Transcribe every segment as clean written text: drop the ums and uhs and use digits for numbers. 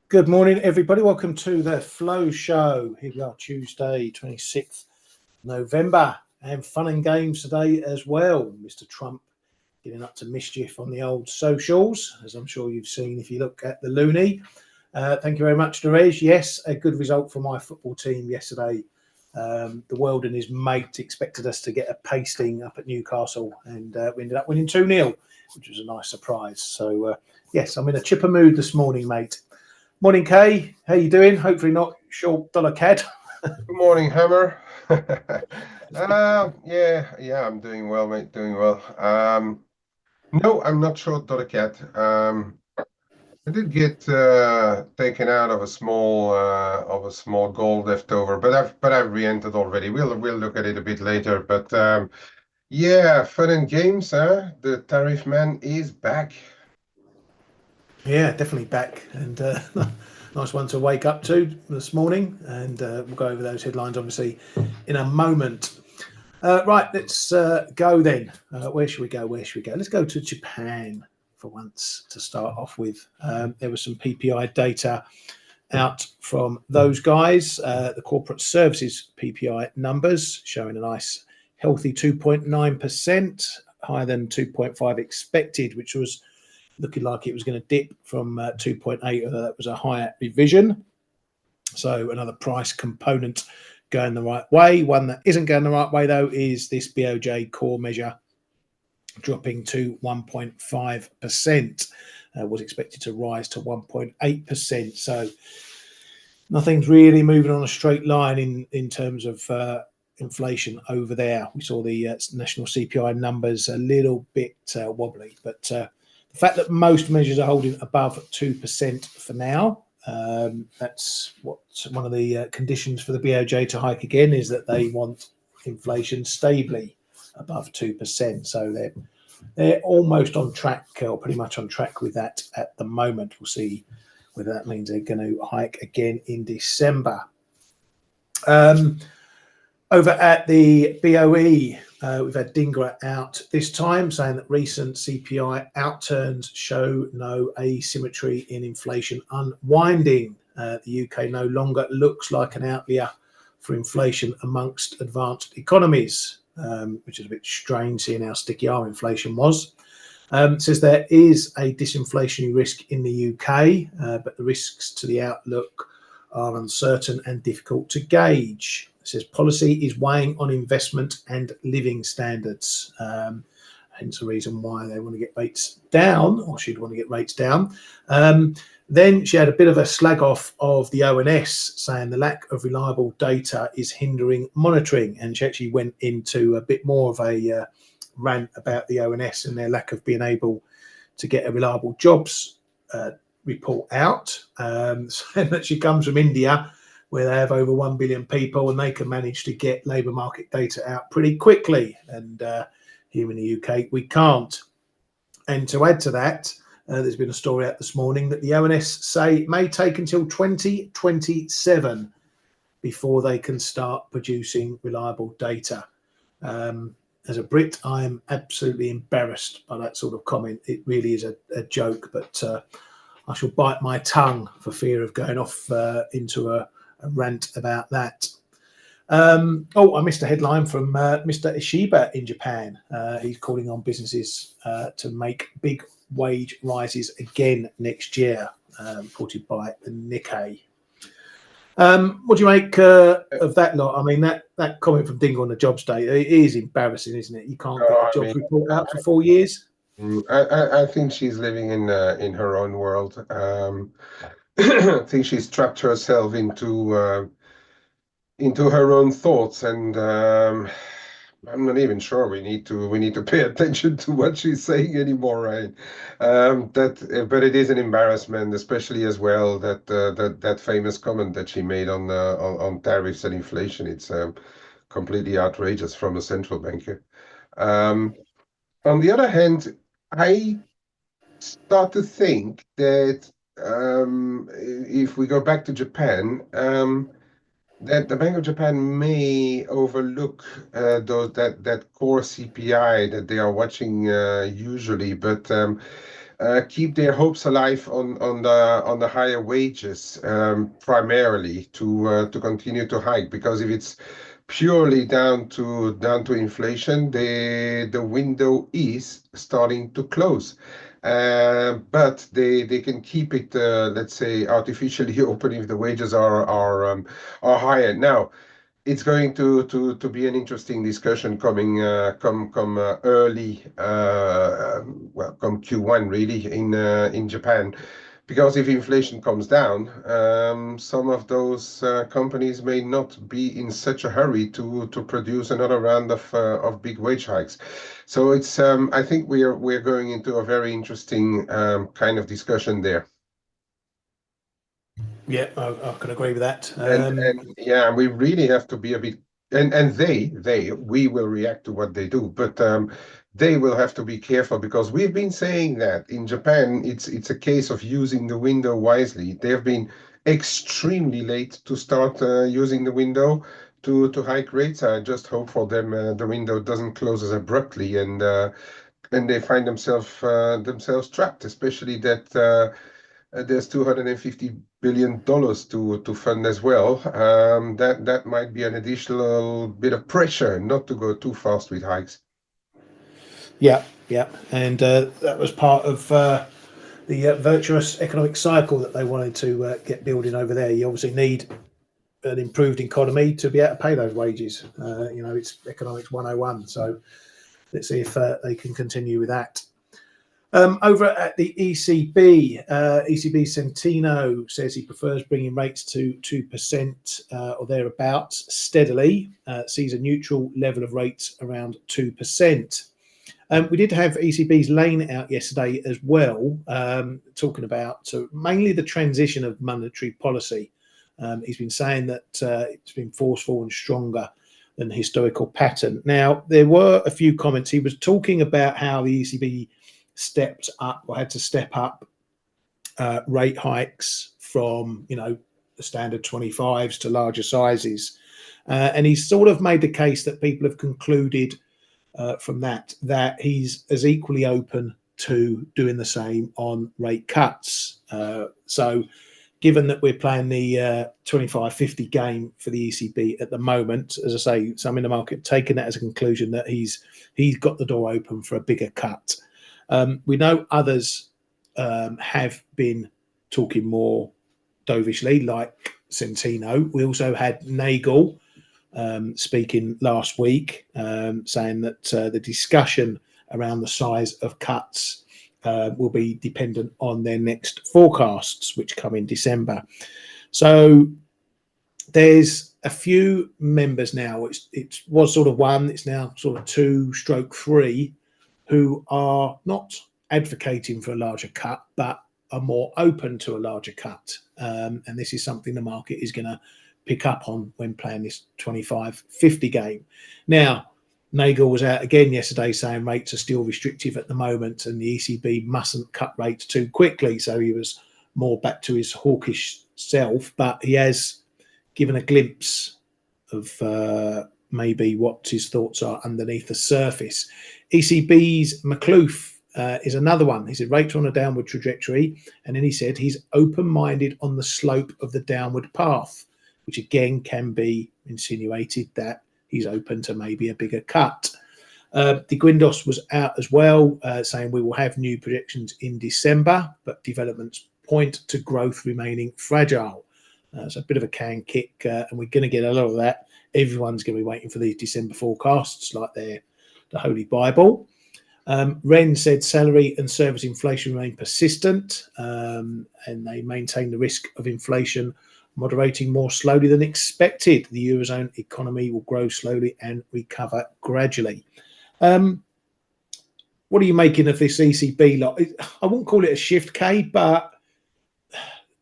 Good morning, everybody. Welcome to the Flow Show. Here we are, Tuesday, 26th November, and fun and games today as well. Mr. Trump getting up to mischief on the old socials, as I'm sure you've seen if you look at the Looney. Thank you very much, Derez. Yes, a good result for my football team yesterday. The world and his mate expected us to get a pasting up at Newcastle, and we ended up winning 2-0, which was a nice surprise. So, yes, I'm in a chipper mood this morning, mate. Morning, Kay. How you doing? Hopefully not short dollar CAD. Good morning, Hammer. Yeah, I'm doing well, mate. Doing well. No, I'm not short cat. I did get taken out of a small gold leftover, but I've re-entered already. We'll look at it a bit later. But yeah, fun and games, huh? The tariff man is back. Yeah, definitely back, and nice one to wake up to this morning. And we'll go over those headlines obviously in a moment. Right, let's go then. Where should we go? Let's go to Japan for once to start off with. There was some PPI data out from those guys. The corporate services PPI numbers showing a nice healthy 2.9%, higher than 2.5 expected, which was looking like it was going to dip from 2.8, although that was a higher revision. So another price component going the right way. One that isn't going the right way, though, is this BOJ core measure dropping to 1.5%. Was expected to rise to 1.8%. So nothing's really moving on a straight line in terms of inflation over there. We saw the national CPI numbers a little bit wobbly, but the fact that most measures are holding above 2% for now, that's what one of the conditions for the BOJ to hike again is that they want inflation stably above 2%. So they're almost on track, or pretty much on track with that at the moment. We'll see whether that means they're going to hike again in December. Over at the BOE, we've had Dingra out this time saying that recent CPI outturns show no asymmetry in inflation unwinding. The UK no longer looks like an outlier for inflation amongst advanced economies, which is a bit strange seeing how sticky our inflation was. Says there is a disinflationary risk in the UK, but the risks to the outlook are uncertain and difficult to gauge. It says policy is weighing on investment and living standards. Hence the reason why they want to get rates down, or she'd want to get rates down. Then she had a bit of a slag off of the ONS, saying the lack of reliable data is hindering monitoring. And she actually went into a bit more of a rant about the ONS and their lack of being able to get a reliable jobs report out. So that she comes from India, where they have over 1 billion people and they can manage to get labour market data out pretty quickly. And here in the UK, we can't. And to add to that, there's been a story out this morning that the ONS say it may take until 2027 before they can start producing reliable data. As a Brit, I'm absolutely embarrassed by that sort of comment. It really is a joke, but I shall bite my tongue for fear of going off into a rant about that. I missed a headline from Mr. Ishiba in Japan. He's calling on businesses to make big wage rises again next year, reported by the Nikkei. What do you make of that lot? I mean, that comment from Dingle on the jobs day, it is embarrassing, isn't it? You can't get a jobs report out for 4 years. I think she's living in her own world. I think she's trapped herself into her own thoughts, and I'm not even sure we need to pay attention to what she's saying anymore, right? But it is an embarrassment, especially as well that famous comment that she made on tariffs and inflation. It's completely outrageous from a central banker. On the other hand, I start to think that if we go back to Japan, that the Bank of Japan may overlook that core CPI that they are watching usually, but keep their hopes alive on the higher wages, primarily to continue to hike. Because if it's purely down to inflation, the window is starting to close. But they can keep it, let's say, artificially open if the wages are higher. Now, it's going to be an interesting discussion coming come early, well, come Q1 really in Japan, because if inflation comes down, some of those companies may not be in such a hurry to produce another round of big wage hikes. So it's I think we're going into a very interesting kind of discussion there. Yeah, I can agree with that. And yeah, we really have to be a bit, and they we will react to what they do, but they will have to be careful, because we've been saying that in Japan it's a case of using the window wisely. They have been extremely late to start using the window to hike rates. I just hope for them the window doesn't close as abruptly, and they find themselves trapped, especially that there's $250 billion to fund as well. That might be an additional bit of pressure not to go too fast with hikes. Yeah, yeah, and that was part of the virtuous economic cycle that they wanted to get building over there. You obviously need an improved economy to be able to pay those wages. It's economics 101. So let's see if they can continue with that. Over at the ECB, ECB Centeno says he prefers bringing rates to 2% or thereabouts steadily, sees a neutral level of rates around 2%. We did have ECB's Lane out yesterday as well, talking about mainly the transition of monetary policy. He's been saying that it's been forceful and stronger than the historical pattern. Now, there were a few comments. He was talking about how the ECB stepped up or had to step up rate hikes from, the standard 25s to larger sizes. And he's sort of made the case that people have concluded from that he's as equally open to doing the same on rate cuts. So given that we're playing the 25-50 game for the ECB at the moment, as I say, some in the market taking that as a conclusion that he's got the door open for a bigger cut. We know others have been talking more dovishly, like Centeno. We also had Nagel speaking last week, saying that the discussion around the size of cuts will be dependent on their next forecasts, which come in December. So there's a few members now. It was sort of one, it's now sort of 2/3, who are not advocating for a larger cut, but are more open to a larger cut. And this is something the market is going to pick up on when playing this 25-50 game. Now, Nagel was out again yesterday saying rates are still restrictive at the moment and the ECB mustn't cut rates too quickly. So he was more back to his hawkish self, but he has given a glimpse of maybe what his thoughts are underneath the surface. ECB's McLuth is another one. He said rates are on a downward trajectory, and then he said he's open-minded on the slope of the downward path, which again can be insinuated that he's open to maybe a bigger cut. De Guindos was out as well, saying we will have new projections in December, but developments point to growth remaining fragile. So a bit of a can kick, and we're going to get a lot of that. Everyone's going to be waiting for these December forecasts like they're the Holy Bible. Wren said salary and service inflation remain persistent, and they maintain the risk of inflation moderating more slowly than expected. The Eurozone economy will grow slowly and recover gradually. What are you making of this ECB lot? I won't call it a shift, Kay, but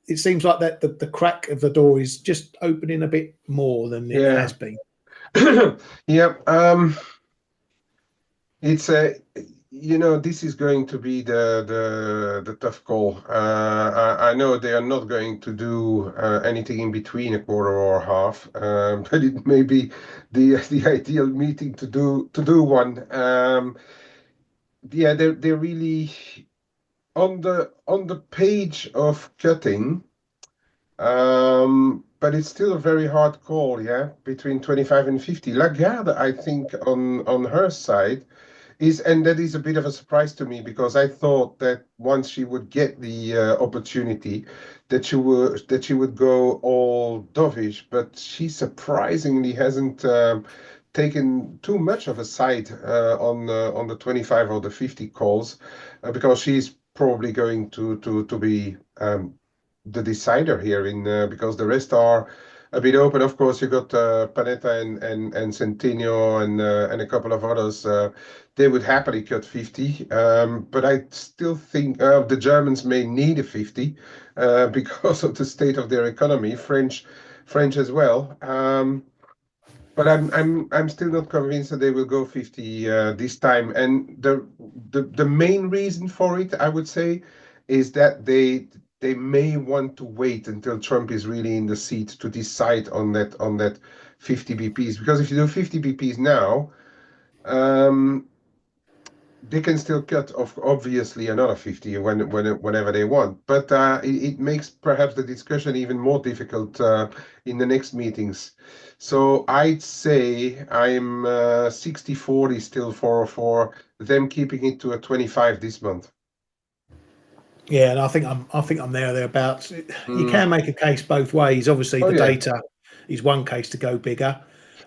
it seems like that the crack of the door is just opening a bit more than it has been. Yeah. It's a, this is going to be the tough call. I know they are not going to do anything in between a quarter or a half, but it may be the ideal meeting to do one. Yeah, they're really on the page of cutting, but it's still a very hard call, yeah, between 25 and 50. Lagarde, I think, on her side is, and that is a bit of a surprise to me because I thought that once she would get the opportunity, that she would go all dovish, but she surprisingly hasn't taken too much of a side on the 25 or the 50 calls, because she's probably going to be the decider here in because the rest are a bit open. Of course, you got Panetta and Centennial and a couple of others. They would happily cut 50, but I still think the Germans may need a 50 because of the state of their economy. French as well. But I'm still not convinced that they will go 50 this time. And the main reason for it, I would say, is that they may want to wait until Trump is really in the seat to decide on that 50 BPs. Because if you do 50 BPs now, um, they can still cut off obviously another 50 whenever they want, but it makes perhaps the discussion even more difficult in the next meetings. So I'd say I'm 60-40 still for them keeping it to a 25 this month. Yeah, and I think I'm there or thereabouts. You Mm. can make a case both ways. Obviously, Oh the yeah. data is one case to go bigger,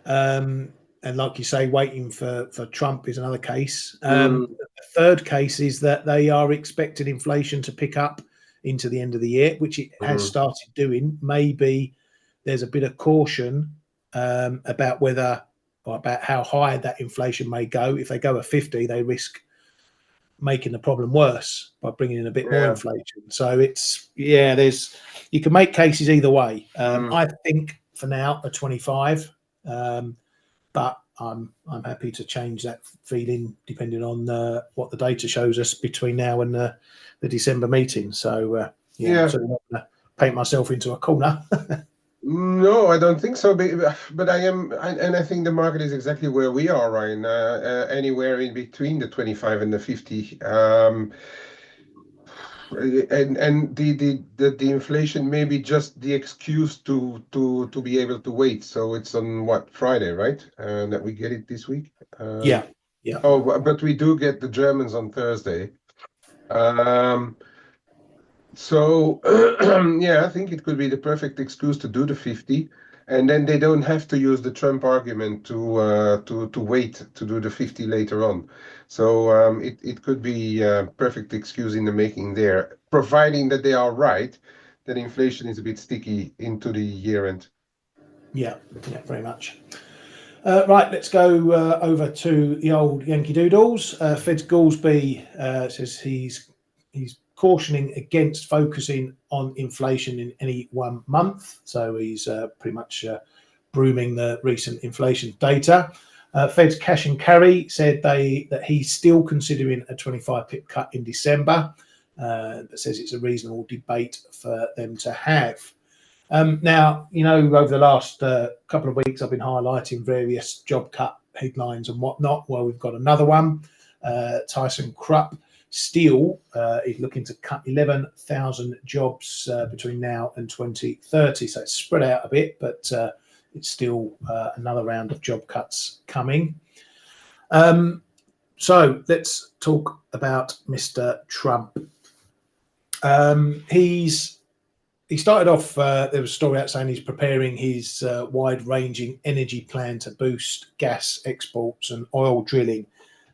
and like you say, waiting for Trump is another case. Mm. The third case is that they are expecting inflation to pick up into the end of the year, which it has Mm. started doing. Maybe there's a bit of caution about whether or about how high that inflation may go. If they go at 50, they risk making the problem worse by bringing in a bit more Yeah. inflation. So it's there's you can make cases either way. Mm. I think for now a 25, but I'm happy to change that feeling depending on what the data shows us between now and the December meeting. So I'm Yeah. certainly not going to paint myself into a corner. No, I don't think so. But I am, and I think the market is exactly where we are, Ryan. Anywhere in between the 25 and the 50. And the inflation may be just the excuse to be able to wait. So it's on what, Friday, right? That we get it this week. Yeah, yeah, Oh, but we do get the Germans on Thursday. Um, So, yeah, I think it could be the perfect excuse to do the 50, and then they don't have to use the Trump argument to wait to do the 50 later on. So it could be a perfect excuse in the making there, providing that they are right, that inflation is a bit sticky into the year end. yeah, yeah, very much. Right, let's go over to the old Yankee Doodles. Feds Goolsbee says he's cautioning against focusing on inflation in any one month. So he's pretty much brooming the recent inflation data. Fed's Cash and Carry said that he's still considering a 25 pip cut in December. That says it's a reasonable debate for them to have. Now, over the last couple of weeks, I've been highlighting various job cut headlines and whatnot. Well, we've got another one. Tyson Krupp Steel is looking to cut 11,000 jobs between now and 2030. So it's spread out a bit, but it's still another round of job cuts coming. So let's talk about Mr. Trump. He started off, there was a story out saying he's preparing his wide-ranging energy plan to boost gas exports and oil drilling,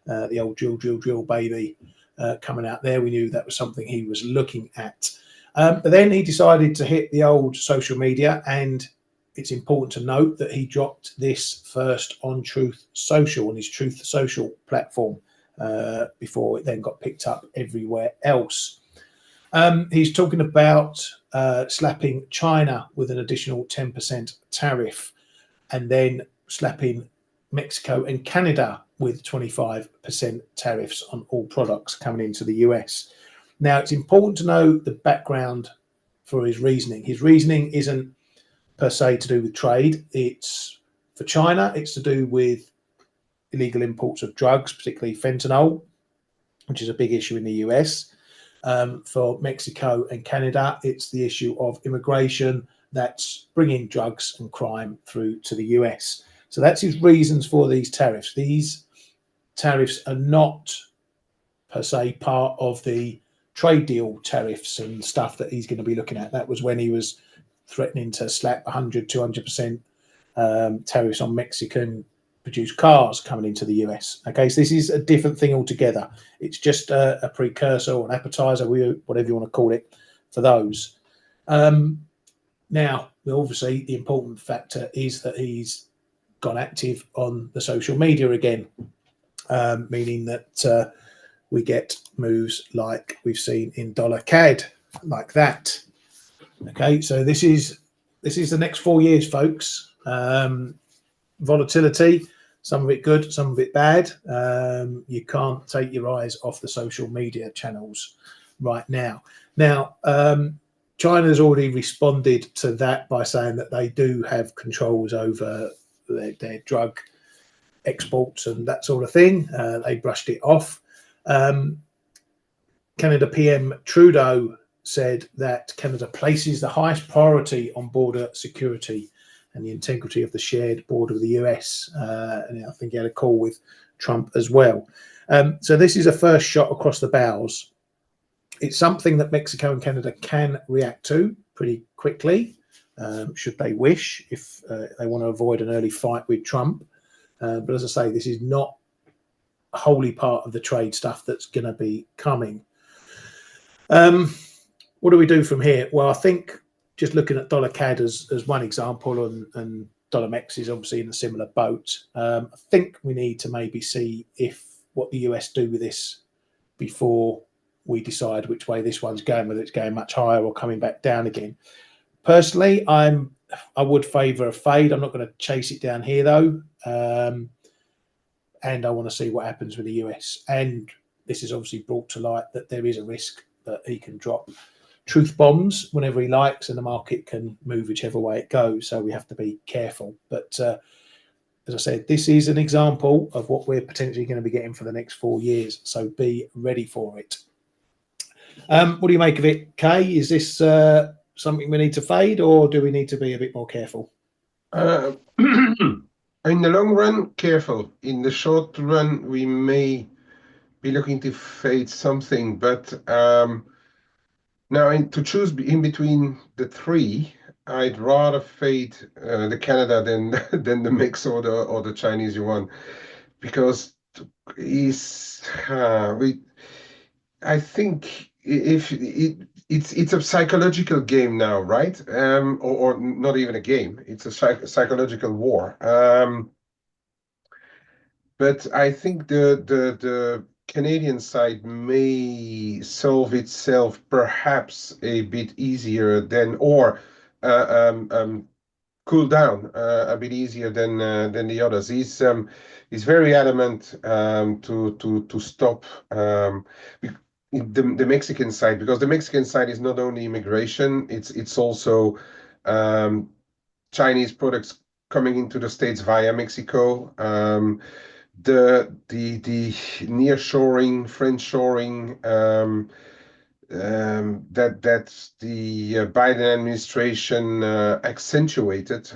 the old drill, baby, coming out there. We knew that was something he was looking at. But then he decided to hit the old social media, and it's important to note that he dropped this first on Truth Social, on his Truth Social platform, before it then got picked up everywhere else. He's talking about slapping China with an additional 10% tariff, and then slapping Mexico and Canada with 25% tariffs on all products coming into the US. Now, it's important to know the background for his reasoning. His reasoning isn't per se to do with trade. It's for China, it's to do with illegal imports of drugs, particularly fentanyl, which is a big issue in the US. For Mexico and Canada, it's the issue of immigration that's bringing drugs and crime through to the US. So that's his reasons for these tariffs. These tariffs are not per se part of the trade deal tariffs and stuff that he's going to be looking at. That was when he was threatening to slap 100, 200% tariffs on Mexican produced cars coming into the US. Okay, so this is a different thing altogether. It's just a precursor or an appetizer, whatever you want to call it, for those. Now, obviously, the important factor is that he's gone active on the social media again, meaning that we get moves like we've seen in dollar CAD, like that. Okay, so this is the next 4 years, folks. Volatility, some of it good, some of it bad. You can't take your eyes off the social media channels right now. Now, China's already responded to that by saying that they do have controls over their drug exports and that sort of thing. They brushed it off. Canada PM Trudeau said that Canada places the highest priority on border security and the integrity of the shared border with the US. And I think he had a call with Trump as well. So this is a first shot across the bows. It's something that Mexico and Canada can react to pretty quickly, should they wish, if they want to avoid an early fight with Trump. But as I say, this is not wholly part of the trade stuff that's going to be coming. What do we do from here? Well, I think just looking at dollar CAD as one example, and dollar MEX is obviously in a similar boat. I think we need to maybe see what the US do with this before we decide which way this one's going, whether it's going much higher or coming back down again. Personally, I would favour a fade. I'm not going to chase it down here though, and I want to see what happens with the US. And this is obviously brought to light that there is a risk that he can drop truth bombs whenever he likes, and the market can move whichever way it goes. So we have to be careful. But as I said, this is an example of what we're potentially going to be getting for the next 4 years. So be ready for it. What do you make of it, Kay? Is this something we need to fade, or do we need to be a bit more careful? In the long run, careful. In the short run, we may be looking to fade something, but now to choose in between the three, I'd rather fade the Canada than the mix or the Chinese yuan, because I think if it's a psychological game now, right? Or not even a game. It's a psychological war. But I think the Canadian side may solve itself perhaps a bit easier cool down a bit easier than the others. He's very adamant to stop the Mexican side, because the Mexican side is not only immigration, it's also Chinese products coming into the States via Mexico. The nearshoring, friendshoring, that the Biden administration accentuated,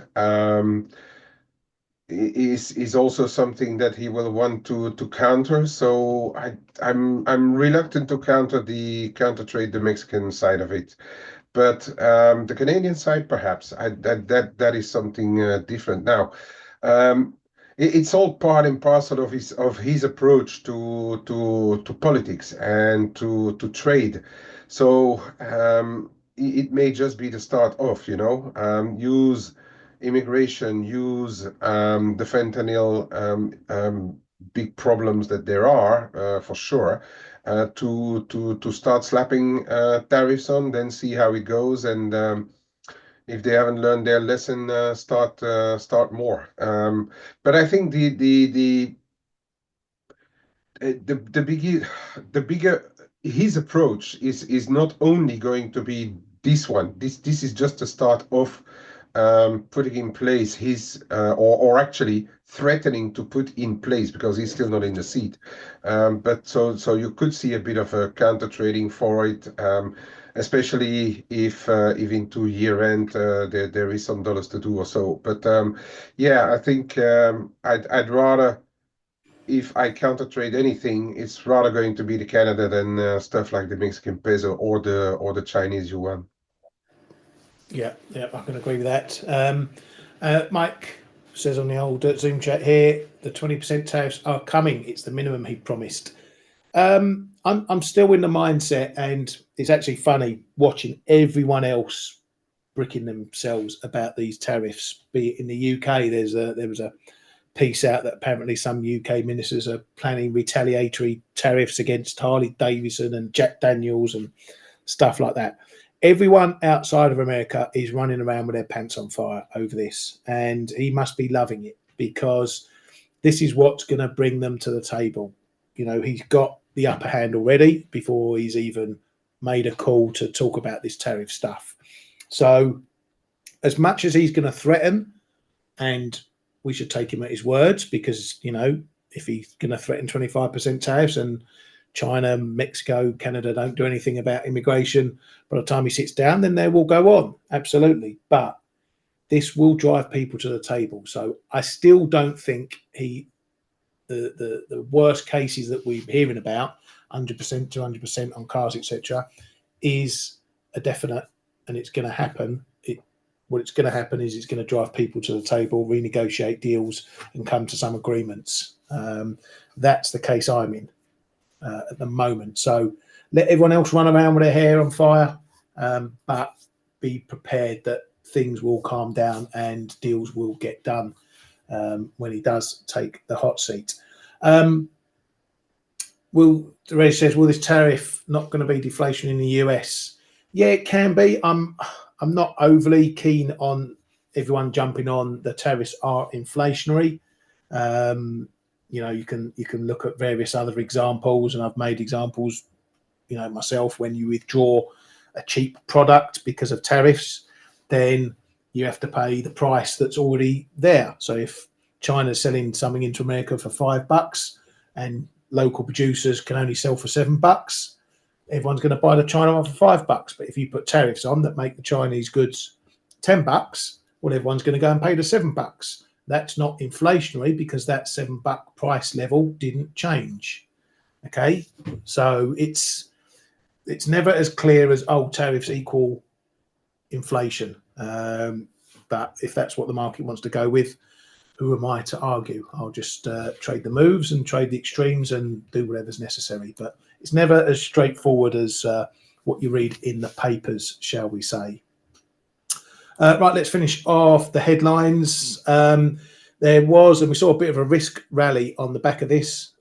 is also something that he will want to counter. So I'm reluctant to counter trade the Mexican side of it. But the Canadian side, perhaps, that is something different. Now, it's all part and parcel of his approach to politics and to trade. So it may just be the start off, use immigration, use the fentanyl big problems that there are, for sure, to start slapping tariffs on, then see how it goes, and if they haven't learned their lesson, start more. But I think the bigger his approach is not only going to be this one. This is just the start of putting in place his or actually threatening to put in place, because he's still not in the seat. But so you could see a bit of a counter trading for it, especially if into year end there is some dollars to do or so. But yeah, I think I'd rather, if I counter trade anything, it's rather going to be the Canada than stuff like the Mexican peso or the Chinese yuan. Yeah, yeah, I can agree with that. Mike says on the old Zoom chat here, the 20% tariffs are coming. It's the minimum he promised. I'm still in the mindset, and it's actually funny watching everyone else bricking themselves about these tariffs. Be it in the UK, there was a piece out that apparently some UK ministers are planning retaliatory tariffs against Harley Davidson and Jack Daniels and stuff like that. Everyone outside of America is running around with their pants on fire over this, and he must be loving it, because this is what's going to bring them to the table. You know, he's got the upper hand already before he's even made a call to talk about this tariff stuff. So, as much as he's going to threaten, and we should take him at his words, because, you know, if he's going to threaten 25% tariffs and China, Mexico, Canada don't do anything about immigration, by the time he sits down, then they will go on. Absolutely. But this will drive people to the table. So I still don't think the worst cases that we're hearing about, 100%, 200% on cars, etc., is a definite, and it's going to happen. What it's going to happen is it's going to drive people to the table, renegotiate deals, and come to some agreements. That's the case I'm in at the moment. So let everyone else run around with their hair on fire, but be prepared that things will calm down and deals will get done when he does take the hot seat. Ray says, will this tariff not going to be deflation in the US? Yeah, it can be. I'm not overly keen on everyone jumping on the tariffs are inflationary. You know, you can look at various other examples, and I've made examples, you know, myself. When you withdraw a cheap product because of tariffs, then you have to pay the price that's already there. So if China's selling something into America for $5 and local producers can only sell for $7, everyone's going to buy the China one for $5. But if you put tariffs on that make the Chinese goods $10, well, everyone's going to go and pay the $7. That's not inflationary, because that $7 price level didn't change. Okay, so it's never as clear as, oh, tariffs equal inflation. But if that's what the market wants to go with, who am I to argue? I'll just trade the moves and trade the extremes and do whatever's necessary. But it's never as straightforward as what you read in the papers, shall we say. Right, let's finish off the headlines. There was, and we saw a bit of a risk rally on the back of this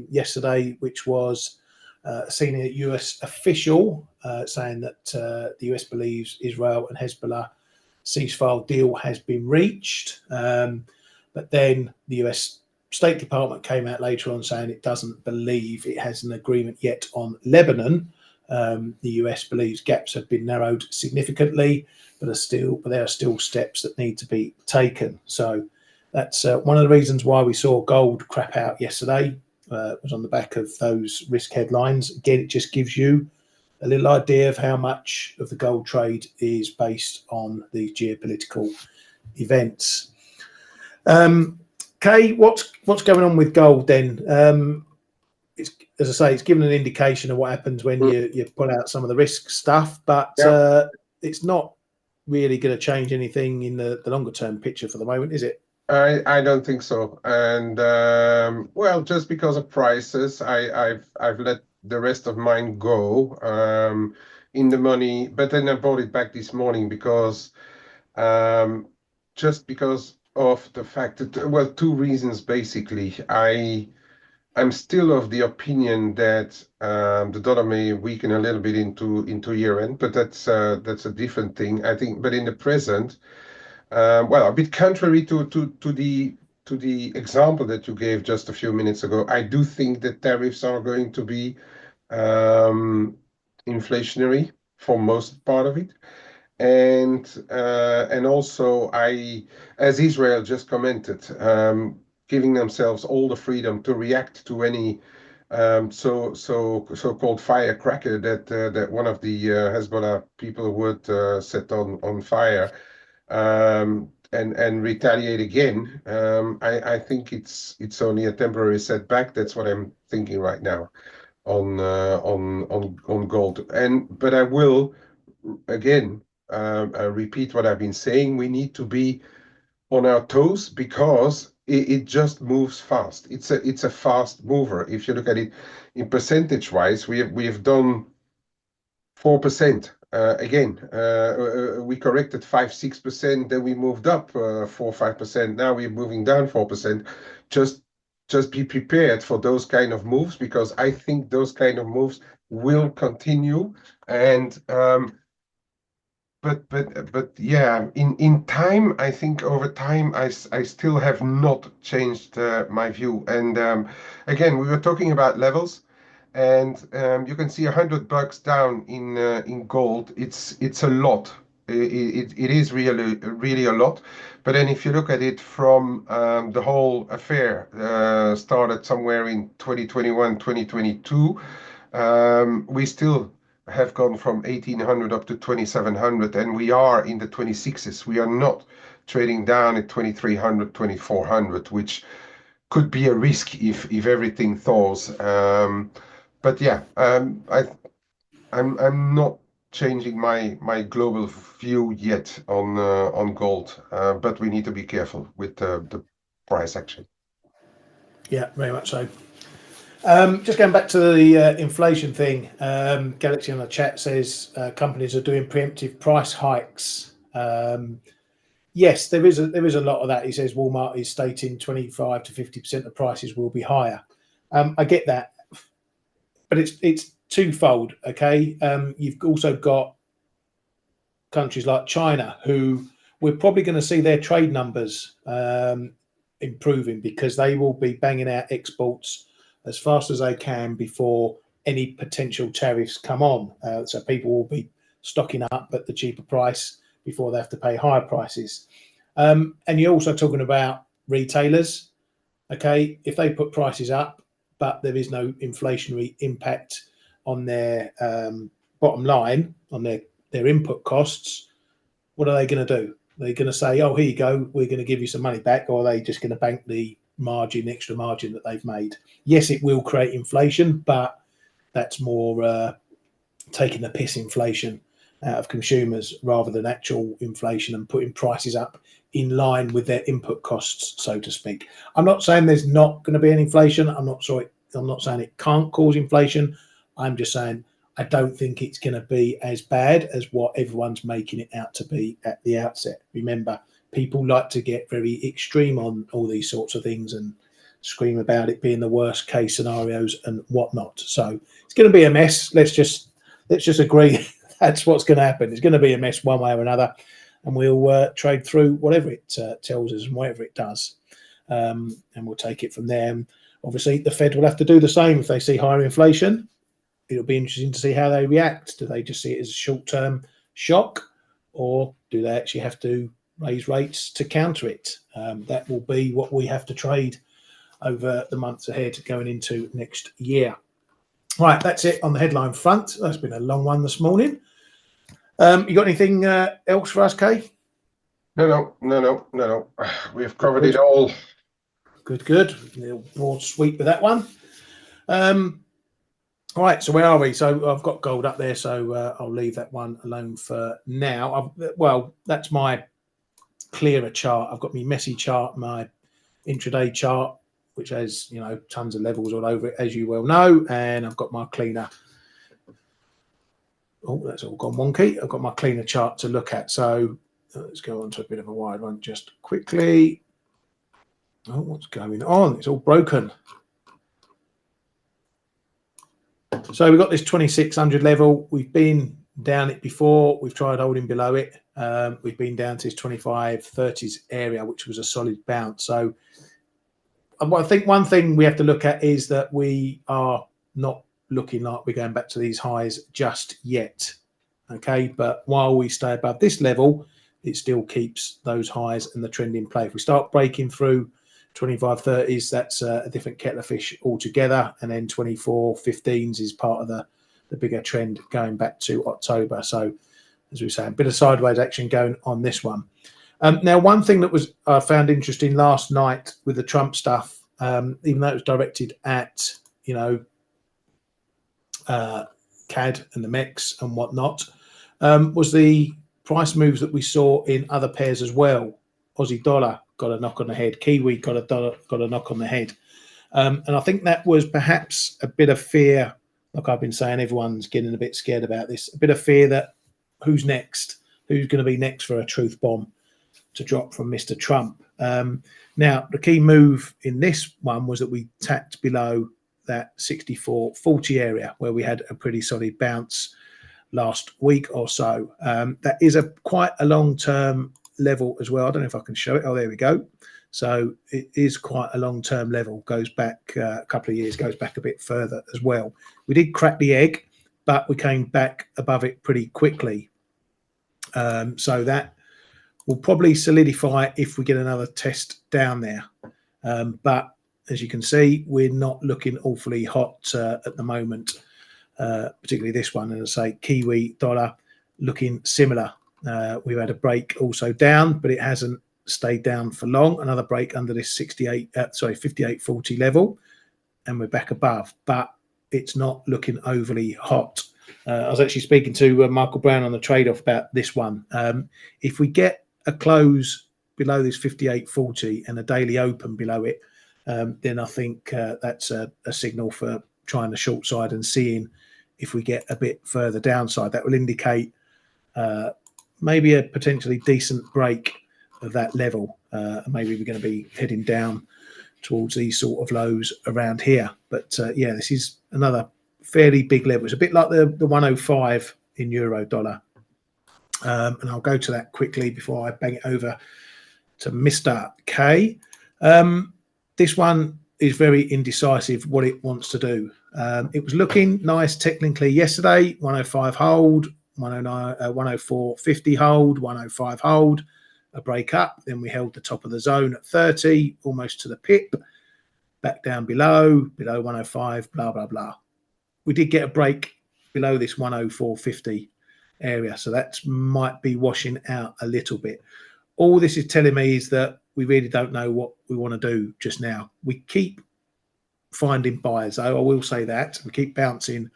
yesterday, which was a senior US official saying that the US believes Israel and Hezbollah ceasefire deal has been reached. But then the US State Department came out later on saying it doesn't believe it has an agreement yet on Lebanon. The US believes gaps have been narrowed significantly, but there are still steps that need to be taken. So that's one of the reasons why we saw gold crap out yesterday. Was on the back of those risk headlines. Again, it just gives you a little idea of how much of the gold trade is based on these geopolitical events. Kay, what's going on with gold then? It's, as I say, it's given an indication of what happens when you pull out some of the risk stuff, but it's not really going to change anything in the longer term picture for the moment, is it? I don't think so. And well, just because of prices, I've let the rest of mine go in the money, but then I bought it back this morning because just because of the fact that, well, two reasons basically. I'm still of the opinion that the dollar may weaken a little bit into year end, but that's a different thing, I think. But in the present, well, a bit contrary to the example that you gave just a few minutes ago, I do think that tariffs are going to be inflationary for most part of it. and also as Israel just commented, giving themselves all the freedom to react to any so-called firecracker that one of the Hezbollah people would set on fire, and retaliate again. I think it's only a temporary setback. That's what I'm thinking right now on gold. But I will again repeat what I've been saying. We need to be on our toes because it just moves fast. It's a fast mover. If you look at it in percentage wise, we have done 4%. Again, we corrected 5-6%, then we moved up 4-5%. Now we're moving down 4%. Just be prepared for those kind of moves, because I think those kind of moves will continue. And but yeah, in time, I think over time, I still have not changed my view. And again, we were talking about levels, and you can see $100 down in gold. It's a lot. It is really a lot. But then if you look at it from the whole affair started somewhere in 2021, 2022, we still have gone from 1800 up to 2700, and we are in the 26s. We are not trading down at 2300, 2400, which could be a risk if everything thaws. But yeah, I'm not changing my global view yet on gold, but we need to be careful with the price action. Yeah, very much so. Just going back to the inflation thing, Galaxy on the chat says companies are doing preemptive price hikes. Yes, there is a lot of that. He says Walmart is stating 25 to 50% of prices will be higher. I get that, but it's twofold. Okay, you've also got countries like China, who we're probably going to see their trade numbers improving, because they will be banging out exports as fast as they can before any potential tariffs come on. So people will be stocking up at the cheaper price before they have to pay higher prices. And you're also talking about retailers. Okay, if they put prices up, but there is no inflationary impact on their bottom line, on their input costs, what are they going to do? They're going to say, oh, here you go, we're going to give you some money back, or are they just going to bank the extra margin that they've made? Yes, it will create inflation, but that's more taking the piss inflation out of consumers rather than actual inflation and putting prices up in line with their input costs, so to speak. I'm not saying there's not going to be an inflation. I'm not saying it can't cause inflation. I'm just saying I don't think it's going to be as bad as what everyone's making it out to be at the outset. Remember, people like to get very extreme on all these sorts of things and scream about it being the worst case scenarios and whatnot. So it's going to be a mess. Let's just agree that's what's going to happen. It's going to be a mess one way or another, and we'll trade through whatever it tells us and whatever it does, and we'll take it from there. And obviously, the Fed will have to do the same if they see higher inflation. It'll be interesting to see how they react. Do they just see it as a short-term shock, or do they actually have to raise rates to counter it? That will be what we have to trade over the months ahead going into next year. Right, that's it on the headline front. That's been a long one this morning. You got anything else for us, Kay? No. We've covered it all. Good. A broad sweep with that one. All right, so where are we? So I've got gold up there, so I'll leave that one alone for now. Well, that's my clearer chart. I've got my messy chart, my intraday chart, which has, tons of levels all over it, as you well know, and I've got my cleaner. Oh, that's all gone wonky. I've got my cleaner chart to look at. So let's go on to a bit of a wide one just quickly. Oh, what's going on? It's all broken. So we've got this 2600 level. We've been down it before. We've tried holding below it. We've been down to this 2530s area, which was a solid bounce. So I think one thing we have to look at is that we are not looking like we're going back to these highs just yet. Okay, but while we stay above this level, it still keeps those highs and the trend in play. If we start breaking through 25.30s, that's a different kettle of fish altogether, and then 24.15s is part of the bigger trend going back to October. So as we say, a bit of sideways action going on this one. Now, one thing that was I found interesting last night with the Trump stuff, even though it was directed at, you know, CAD and the MEX and whatnot, was the price moves that we saw in other pairs as well. Aussie dollar got a knock on the head. Kiwi got a knock on the head. And I think that was perhaps a bit of fear. Like I've been saying, everyone's getting a bit scared about this. A bit of fear that who's next? Who's going to be next for a truth bomb to drop from Mr. Trump? Now, the key move in this one was that we tapped below that 64.40 area where we had a pretty solid bounce last week or so. That is quite a long-term level as well. I don't know if I can show it. Oh, there we go. So it is quite a long-term level, goes back a couple of years, goes back a bit further as well. We did crack the egg, but we came back above it pretty quickly. So that will probably solidify if we get another test down there. But as you can see, we're not looking awfully hot at the moment, particularly this one. And I say Kiwi dollar looking similar. We've had a break also down, but it hasn't stayed down for long. Another break under this 58.40 level, and we're back above, but it's not looking overly hot. I was actually speaking to Michael Brown on the trade-off about this one. If we get a close below this 58.40 and a daily open below it, then I think that's a signal for trying the short side and seeing if we get a bit further downside. That will indicate maybe a potentially decent break of that level. Maybe we're going to be heading down towards these sort of lows around here. But yeah, this is another fairly big level. It's a bit like the 105 in euro dollar. And I'll go to that quickly before I bang it over to Mr. K. This one is very indecisive what it wants to do. It was looking nice technically yesterday. 105 hold, 109, 104.50 hold, 105 hold, a break up. Then we held the top of the zone at 30, almost to the pip. Back down below 105, blah, blah, blah. We did get a break below this 104.50 area. So that might be washing out a little bit. All this is telling me is that we really don't know what we want to do just now. We keep finding buyers. I will say that. We keep bouncing,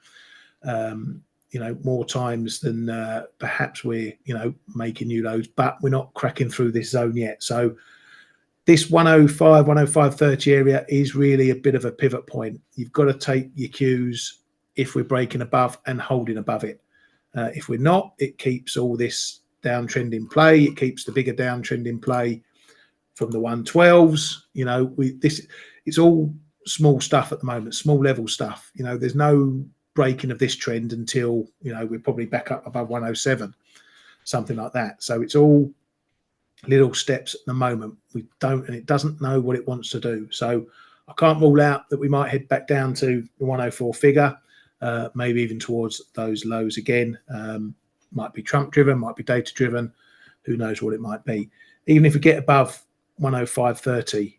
you know, more times than perhaps we're, you know, making new lows, but we're not cracking through this zone yet. So this 105, 105.30 area is really a bit of a pivot point. You've got to take your cues if we're breaking above and holding above it. If we're not, it keeps all this downtrend in play. It keeps the bigger downtrend in play from the 112s. You know, it's all small stuff at the moment, small level stuff. You know, there's no breaking of this trend until, you know, we're probably back up above 107, something like that. So it's all little steps at the moment. We don't, and it doesn't know what it wants to do. So I can't rule out that we might head back down to the 104 figure, maybe even towards those lows again. Might be Trump driven, might be data driven. Who knows what it might be. Even if we get above 105.30,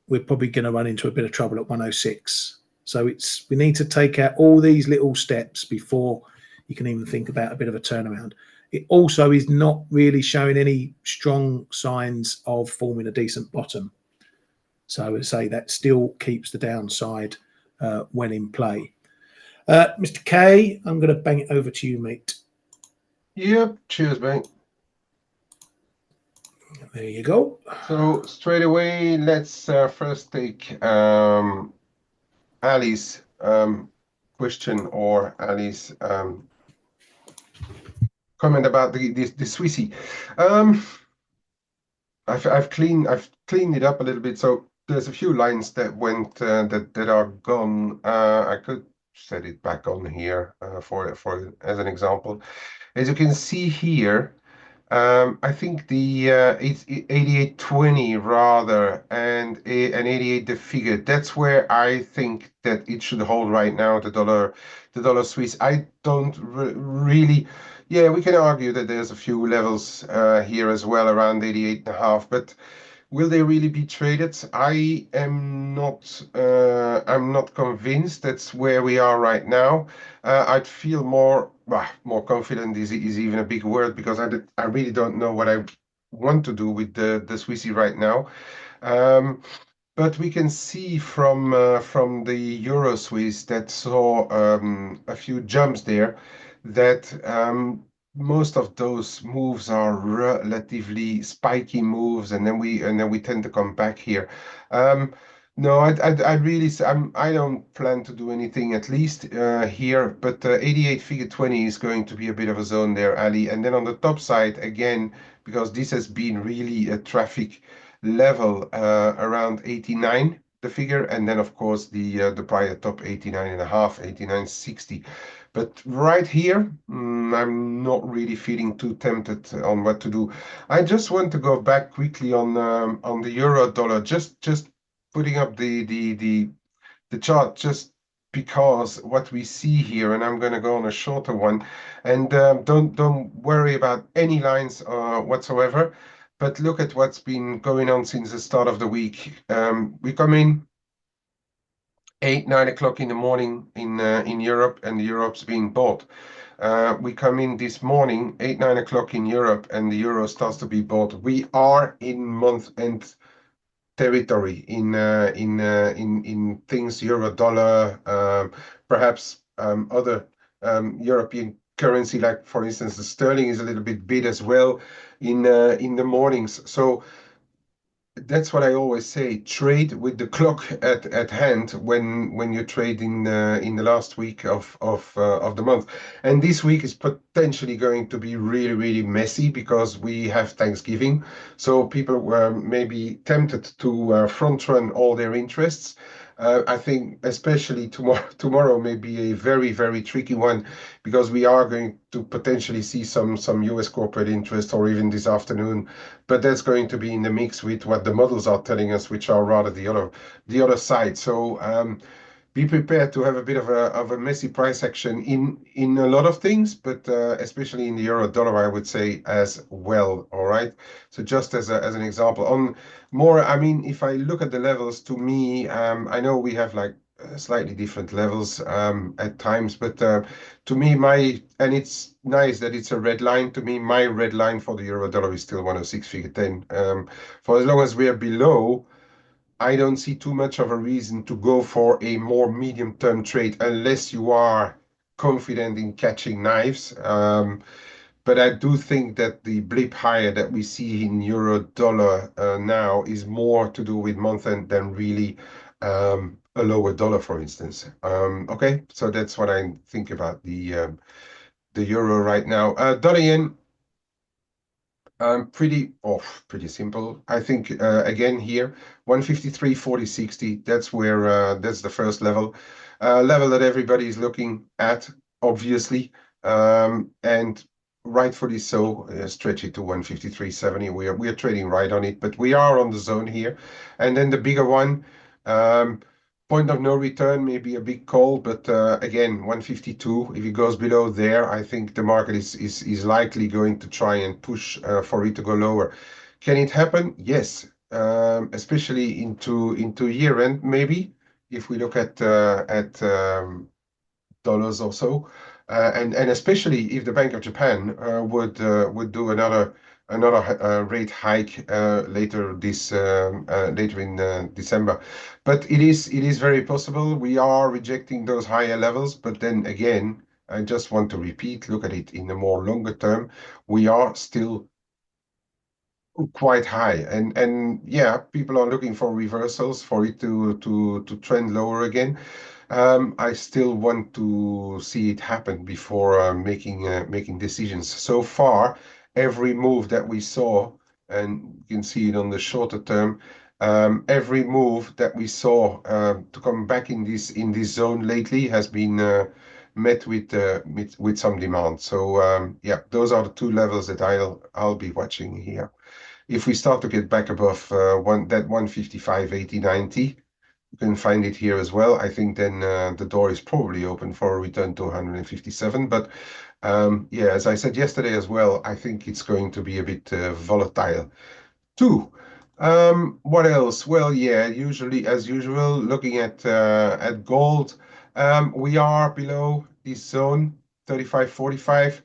we're probably going to run into a bit of trouble at 106. So we need to take out all these little steps before you can even think about a bit of a turnaround. It also is not really showing any strong signs of forming a decent bottom. So I say that still keeps the downside when in play. Mr. K, I'm going to bang it over to you, mate. Yep. Cheers, mate. There you go. So straight away, let's first take Ali's question or Ali's comment about the Swissy. I've cleaned it up a little bit. So there's a few lines that went that are gone. I could set it back on here for as an example. As you can see here, I think the it's 88.20 rather, and an 88 the figure. That's where I think that it should hold right now. The dollar Swiss. I don't really Yeah, we can argue that there's a few levels here as well around 88.5, but will they really be traded? I'm not convinced that's where we are right now. I'd feel more confident is even a big word, because I really don't know what I want to do with the Swissy right now. Um, but we can see from the Euro Swiss that saw a few jumps there, that most of those moves are relatively spiky moves, and then we tend to come back here. Um, no, I really I don't plan to do anything, at least here. But 88 figure 20 is going to be a bit of a zone there, Ali. And then on the top side again, because this has been really a traffic level around 89, the figure, and then of course the prior top 89 and a half, 89.60. But right here, I'm not really feeling too tempted on what to do. I just want to go back quickly on the euro dollar, just putting up the chart, just because what we see here, and I'm going to go on a shorter one, and don't worry about any lines whatsoever, but look at what's been going on since the start of the week. We come in 8, 9 o'clock in the morning in Europe, and Europe's being bought. We come in this morning 8, 9 o'clock in Europe, and the euro starts to be bought. We are in month end territory in things euro dollar, perhaps other European currency, like for instance the sterling is a little bit bid as well in the mornings. So that's what I always say: trade with the clock at hand when you trade in the last week of the month. And this week is potentially going to be really messy, because we have Thanksgiving. So people were maybe tempted to front run all their interests. I think especially tomorrow may be a very tricky one, because we are going to potentially see some US corporate interest, or even this afternoon, but that's going to be in the mix with what the models are telling us, which are rather the other side. So be prepared to have a bit of a messy price action in a lot of things, but especially in the euro dollar, I would say as well. All right. So just as an example, on more, I mean, if I look at the levels, to me, I know we have like slightly different levels at times, but to me, and it's nice that it's a red line. To me, my red line for the euro dollar is still 106 figure 10. For as long as we are below, I don't see too much of a reason to go for a more medium-term trade, unless you are confident in catching knives. But I do think that the blip higher that we see in euro dollar now is more to do with month end than really a lower dollar, for instance. Okay, so that's what I think about the euro right now. Dollar yen. Pretty simple. I think again here, 153, 40, 60. That's where that's the first level that everybody is looking at, obviously, and rightfully so. Stretch it to 153.70. We are trading right on it, but we are on the zone here, and then the bigger one. Point of no return may be a big call, but again, 152. If it goes below there, I think the market is likely going to try and push for it to go lower. Can it happen? Yes, especially into year end, maybe, if we look at dollars or so, and especially if the Bank of Japan would do another rate hike later in December. But it is very possible. We are rejecting those higher levels, but then again, I just want to repeat: look at it in the more longer term. We are still quite high, and yeah, people are looking for reversals for it to trend lower again. I still want to see it happen before making decisions. So far, every move that we saw, and you can see it on the shorter term, every move that we saw to come back in this zone lately has been met with some demand. So yeah, those are the two levels that I'll be watching here. If we start to get back above that 155, 80, 90, you can find it here as well. I think then the door is probably open for a return to 157. But Yeah, as I said yesterday as well, I think it's going to be a bit volatile too. What else? Well, yeah, usually as usual, looking at gold, we are below this zone, 35.45.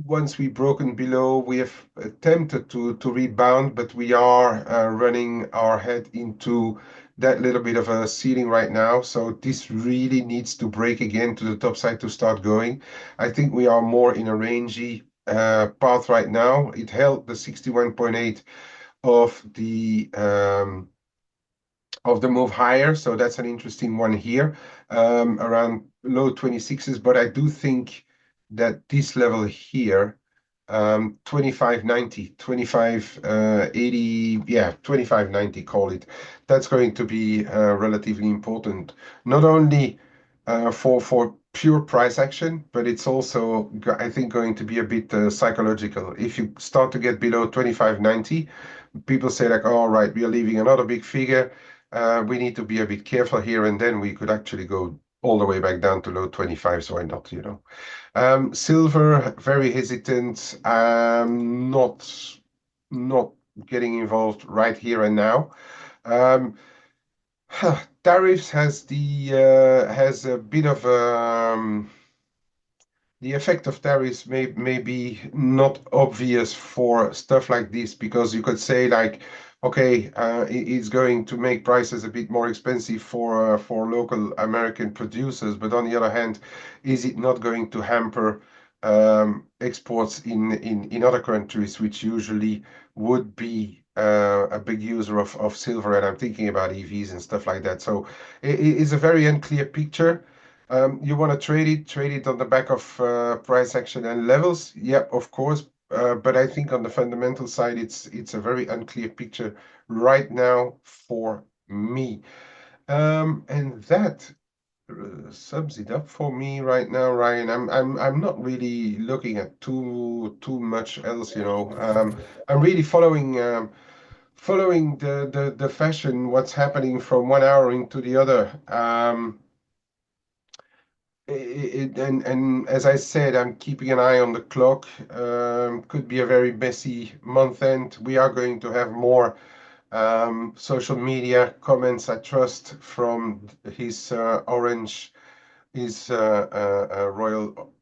Once we've broken below, we have attempted to rebound, but we are running our head into that little bit of a ceiling right now. So this really needs to break again to the top side to start going. I think we are more in a rangy path right now. It held the 61.8 of the move higher, so that's an interesting one here, around low 26s. But I do think that this level here, 25.90, 25.80, yeah, 25.90, call it, that's going to be relatively important, not only for pure price action, but it's also, I think, going to be a bit psychological. If you start to get below 25.90, people say like, all right, we are leaving another big figure. We need to be a bit careful here, and then we could actually go all the way back down to low 25s. Why not, you know? Silver, very hesitant. Not getting involved right here and now. Tariffs has a bit of the effect of tariffs may be not obvious for stuff like this, because you could say like, okay, it's going to make prices a bit more expensive for local American producers, but on the other hand, is it not going to hamper exports in other countries, which usually would be a big user of silver? And I'm thinking about EVs and stuff like that. So it is a very unclear picture. You want to trade it on the back of price action and levels. Yeah, of course. But I think on the fundamental side, it's a very unclear picture right now for me. And that sums it up for me right now, Ryan. I'm not really looking at too much else, you know. I'm really following the fashion, what's happening from 1 hour into the other. And as I said, I'm keeping an eye on the clock. Could be a very messy month end. We are going to have more social media comments, I trust, from his royal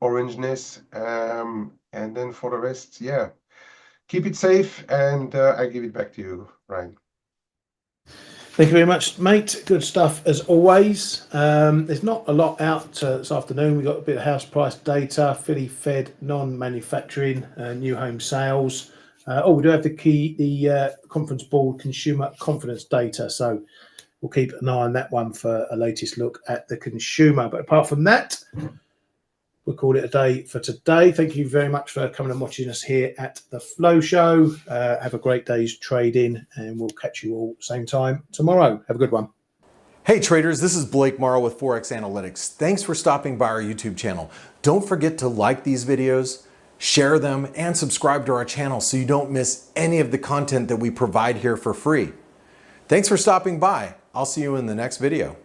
orangeness. And then for the rest, yeah, keep it safe, and I give it back to you, Ryan. Thank you very much, mate. Good stuff as always. There's not a lot out this afternoon. We've got a bit of house price data, Philly Fed, non-manufacturing, new home sales. We do have the Conference Board consumer confidence data. So we'll keep an eye on that one for a latest look at the consumer. But apart from that, we'll call it a day for today. Thank you very much for coming and watching us here at the Flow Show. Have a great day's trading, and we'll catch you all same time tomorrow. Have a good one. Hey traders, this is Blake Morrow with ForexAnalytix. Thanks for stopping by our YouTube channel. Don't forget to like these videos, share them, and subscribe to our channel so you don't miss any of the content that we provide here for free. Thanks for stopping by. I'll see you in the next video.